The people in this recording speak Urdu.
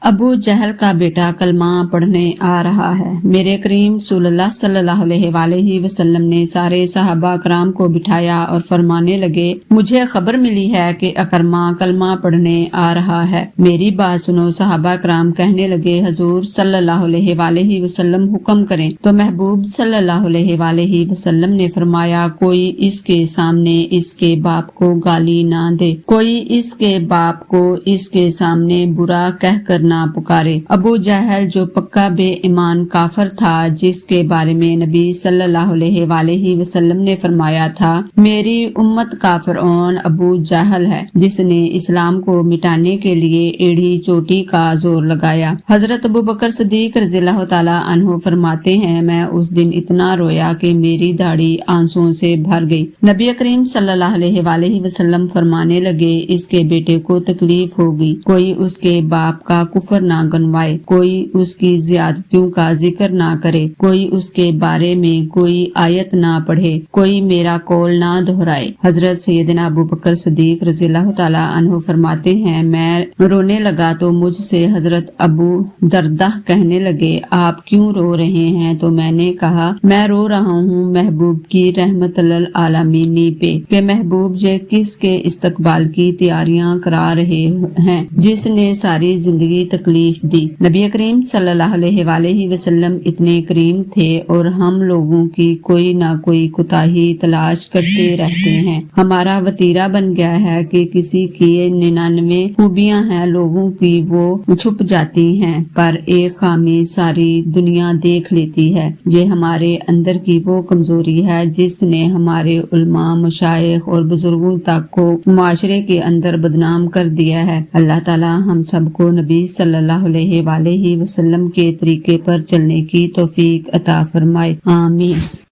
ابو جہل کا بیٹا کلمہ پڑھنے آ رہا ہے۔ میرے کریم سوللہ صلی اللہ علیہ وسلم نے سارے صحابہ کرام کو بٹھایا اور فرمانے لگے، مجھے خبر ملی ہے کہ اکرمہ کلمہ پڑھنے آ رہا ہے، میری بات سنو۔ صحابہ کرام کہنے لگے، حضور صلی اللہ علیہ وسلم حکم کریں۔ تو محبوب صلی اللہ علیہ وسلم نے فرمایا، کوئی اس کے سامنے اس کے باپ کو گالی نہ دے، کوئی اس کے باپ کو اس کے سامنے برا کہہ کر نہ پکارے۔ ابو جہل جو پکا بے ایمان کافر تھا، جس کے بارے میں نبی صلی اللہ علیہ وسلم نے فرمایا تھا، میری امت کافر اون ابو جہل ہے، جس نے اسلام کو مٹانے کے لیے ایڑھی چوٹی کا زور لگایا۔ حضرت ابو بکر صدیق رضی اللہ تعالیٰ عنہ فرماتے ہیں، میں اس دن اتنا رویا کہ میری داڑھی آنسوؤں سے بھر گئی۔ نبی کریم صلی اللہ علیہ وسلم فرمانے لگے، اس کے بیٹے کو تکلیف ہوگی، کوئی اس کے باپ کا کفر نہ گنوائے، کوئی اس کی زیادتیوں کا ذکر نہ کرے، کوئی اس کے بارے میں کوئی آیت نہ پڑھے، کوئی میرا قول نہ دہرائے۔ حضرت سیدنا ابو بکر صدیق رضی اللہ تعالیٰ عنہ فرماتے ہیں، میں رونے لگا تو مجھ سے حضرت ابو دردہ کہنے لگے، آپ کیوں رو رہے ہیں؟ تو میں نے کہا، میں رو رہا ہوں محبوب کی رحمت للعالمین پہ، کہ محبوب جے کس کے استقبال کی تیاریاں کرا رہے ہیں، جس نے ساری زندگی تکلیف دی۔ نبی کریم صلی اللہ علیہ وسلم اتنے کریم تھے اور ہم لوگوں کی کوئی نہ کوئی کوتاہی تلاش کرتے رہتے ہیں۔ ہمارا وتیرہ بن گیا ہے کہ کسی کی 99 خوبیاں ہیں لوگوں کی، وہ چھپ جاتی ہیں، پر ایک خامی ساری دنیا دیکھ لیتی ہے۔ یہ ہمارے اندر کی وہ کمزوری ہے جس نے ہمارے علماء، مشائخ اور بزرگوں تک کو معاشرے کے اندر بدنام کر دیا ہے۔ اللہ تعالی ہم سب کو نبی صلی اللہ علیہ وسلم کے طریقے پر چلنے کی توفیق عطا فرمائے، آمین۔